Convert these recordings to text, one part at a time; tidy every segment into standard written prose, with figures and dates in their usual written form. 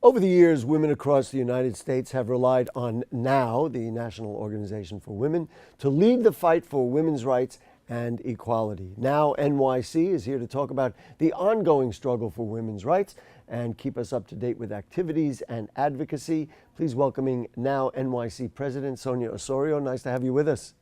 Over the years, women across the United States have relied on NOW, the National Organization for Women, to lead the fight for women's rights and equality. NOW-NYC is here to talk about the ongoing struggle for women's rights and keep us up to date with activities and advocacy. Please welcoming NOW-NYC President Sonia Ossorio. Nice to have you with us.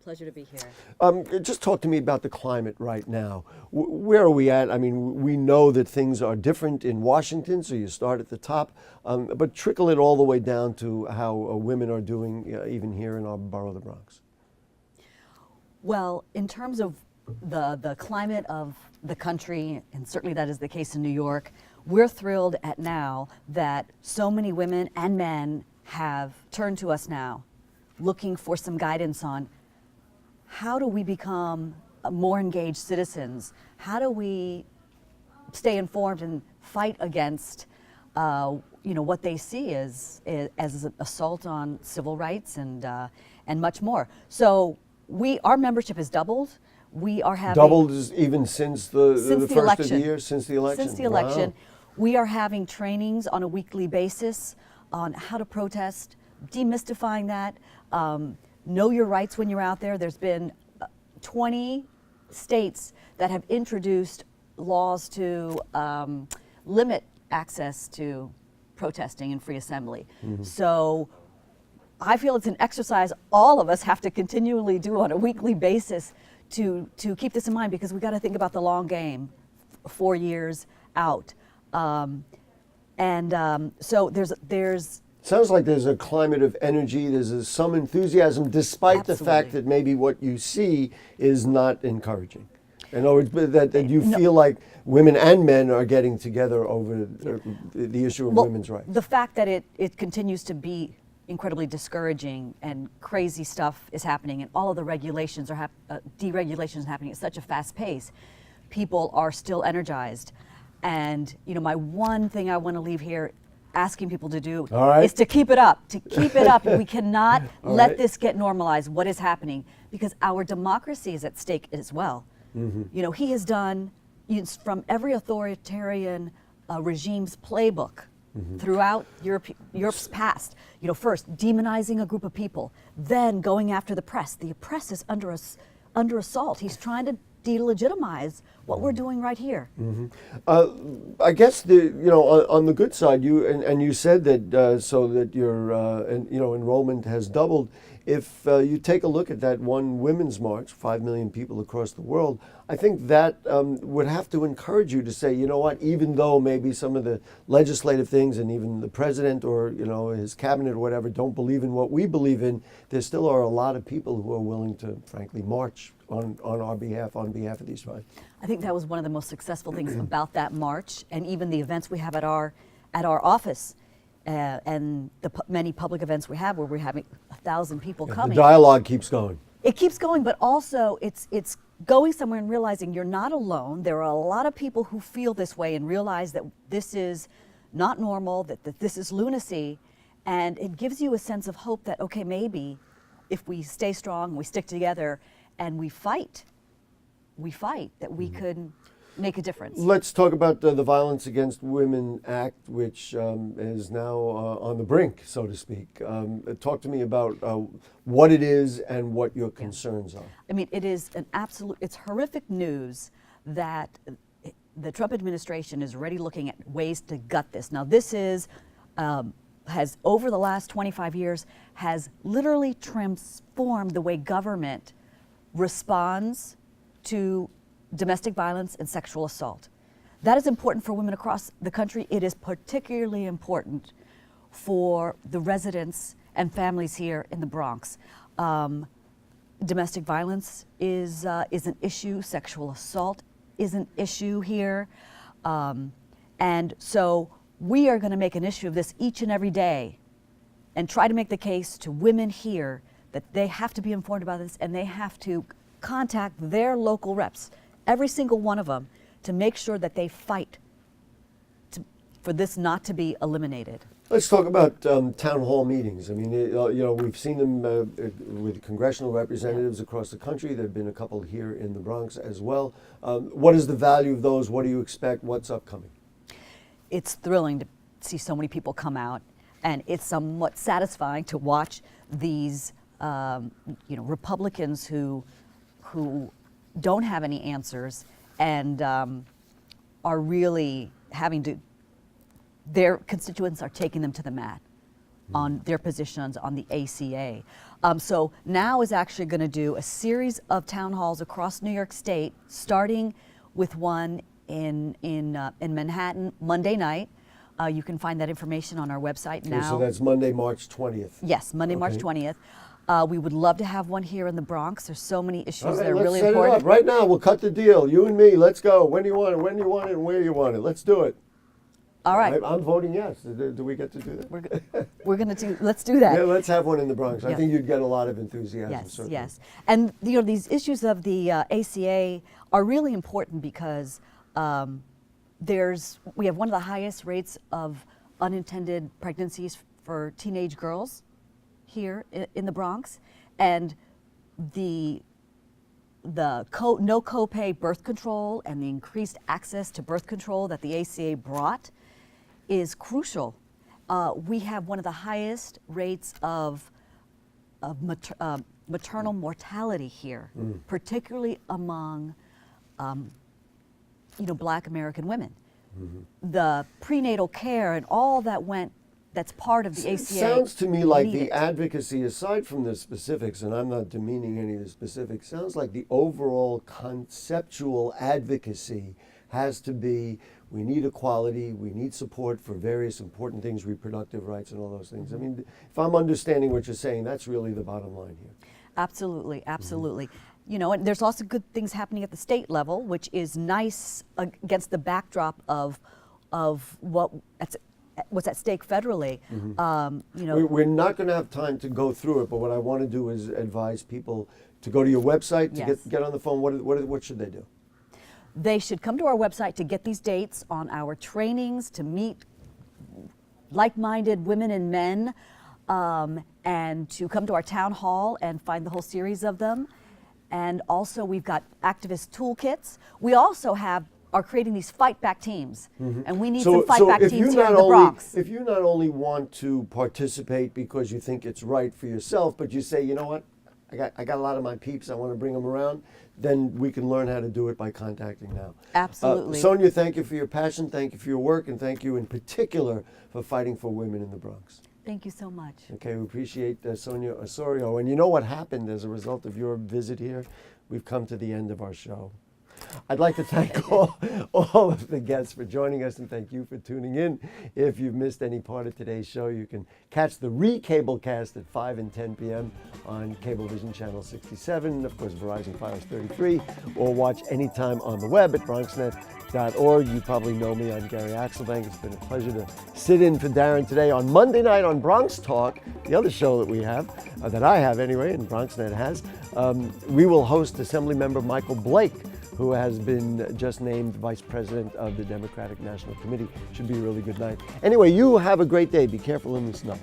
Pleasure to be here. Just talk to me about the climate right now. Where are we at? I mean, we know that things are different in Washington, so you start at the top, but trickle it all the way down to how women are doing even here in our borough of the Bronx. Well, in terms of the climate of the country, and certainly that is the case in New York, we're thrilled at NOW that so many women and men have turned to us now, looking for some guidance on how do we become more engaged citizens? How do we stay informed and fight against what they see as an assault on civil rights and much more? So our membership has doubled. We are having doubled even since the first election. of the year, since the election. Since the election, wow. We are having trainings on a weekly basis on how to protest, demystifying that. Know your rights when you're out there. There's been 20 states that have introduced laws to limit access to protesting and free assembly. Mm-hmm. So I feel it's an exercise all of us have to continually do on a weekly basis to keep this in mind, because we got to think about the long game, 4 years out. So there's sounds like there's a climate of energy, there's some enthusiasm, despite Absolutely. the fact that maybe what you see is not encouraging. In other words, that you feel like women and men are getting together over the issue of women's rights. The fact that it continues to be incredibly discouraging and crazy stuff is happening, and all of the regulations are deregulations happening at such a fast pace, people are still energized. And my one thing I want to leave here asking people to do is to keep it up, We cannot let this get normalized, what is happening, because our democracy is at stake as well. Mm-hmm. He has done from every authoritarian regime's playbook throughout Europe's past. First demonizing a group of people, then going after the press. The press is under assault. He's trying to delegitimize what we're doing right here. Mm-hmm. I guess on the good side, you said that so that your enrollment has doubled. If you take a look at that one women's march, 5 million people across the world, I think that would have to encourage you to say, you know what, even though maybe some of the legislative things and even the president or his cabinet or whatever don't believe in what we believe in, there still are a lot of people who are willing to, frankly, march on our behalf, on behalf of these five. I think that was one of the most successful things about that march, and even the events we have at our office. And the many public events we have where we're having 1,000 people coming. The dialogue keeps going. It keeps going, but also it's going somewhere and realizing you're not alone. There are a lot of people who feel this way and realize that this is not normal, that this is lunacy, and it gives you a sense of hope that, okay, maybe if we stay strong, we stick together, and we fight, that we could make a difference. Let's talk about the Violence Against Women Act, which is now on the brink, so to speak. Talk to me about what it is and what your concerns are. I mean, it is it's horrific news that the Trump administration is already looking at ways to gut this. Now, this has over the last 25 years, has literally transformed the way government responds to domestic violence and sexual assault. That is important for women across the country. It is particularly important for the residents and families here in the Bronx. Domestic violence is an issue. Sexual assault is an issue here. And so we are going to make an issue of this each and every day and try to make the case to women here that they have to be informed about this, and they have to contact their local reps, every single one of them, to make sure that they fight for this not to be eliminated. Let's talk about town hall meetings. I mean, we've seen them with congressional representatives across the country. There have been a couple here in the Bronx as well. What is the value of those? What do you expect? What's upcoming? It's thrilling see so many people come out, and it's somewhat satisfying to watch these Republicans who don't have any answers and are really having to, their constituents are taking them to the mat on their positions on the ACA. So NOW is actually going to do a series of town halls across New York State, starting with one in Manhattan Monday night. You can find that information on our website now. So that's Monday, March 20th. Yes, Monday, March 20th. We would love to have one here in the Bronx. There's so many issues that are really Let's set important. it up. Right now, we'll cut the deal. You and me, let's go. When do you want it? When do you want it? And where you want it? Let's do it. All right. I'm voting yes. Do we get to do that? We're going to do, let's do that. Yeah, let's have one in the Bronx. I Yeah. think you'd get a lot of enthusiasm. Yes, certainly. yes. And these issues of the ACA are really important because we have one of the highest rates of unintended pregnancies for teenage girls here in the Bronx, and the no copay birth control and the increased access to birth control that the ACA brought is crucial. We have one of the highest rates of maternal mortality here, particularly among Black American women. The prenatal care and all that's part of the ACA. It sounds to me like needed. the advocacy, aside from the specifics, and I'm not demeaning any of the specifics, sounds like the overall conceptual advocacy has to be, we need equality, we need support for various important things, reproductive rights and all those things. I mean, if I'm understanding what you're saying, that's really the bottom line here. Absolutely, absolutely. And there's also good things happening at the state level, which is nice against the backdrop of what's at stake federally. We're not going to have time to go through it, but what I want to do is advise people to go to your website, to Yes. get on the phone. What should they do? They should come to our website to get these dates on our trainings, to meet like-minded women and men, and to come to our town hall and find the whole series of them. And also, we've got activist toolkits. We also are creating these fight back teams, and we need some fight back teams here in the Bronx. If you not only want to participate because you think it's right for yourself, but you say, you know what, I got a lot of my peeps, I want to bring them around, then we can learn how to do it by contacting NOW. Absolutely. Sonia, thank you for your passion, thank you for your work, and thank you in particular for fighting for women in the Bronx. Thank you so much. Okay, we appreciate Sonia Ossorio. And you know what happened as a result of your visit here? We've come to the end of our show. I'd like to thank all of the guests for joining us, and thank you for tuning in. If you've missed any part of today's show, you can catch the re-cablecast at 5 and 10 p.m. on Cablevision Channel 67, and of course Verizon Fios 33, or watch anytime on the web at BronxNet.org. You probably know me, I'm Gary Axelbank. It's been a pleasure to sit in for Darren today on Monday night on Bronx Talk, the other show that we have, that I have anyway, and BronxNet has. We will host Assemblymember Michael Blake, who has been just named Vice President of the Democratic National Committee. Should be a really good night. Anyway, you have a great day. Be careful in the snow.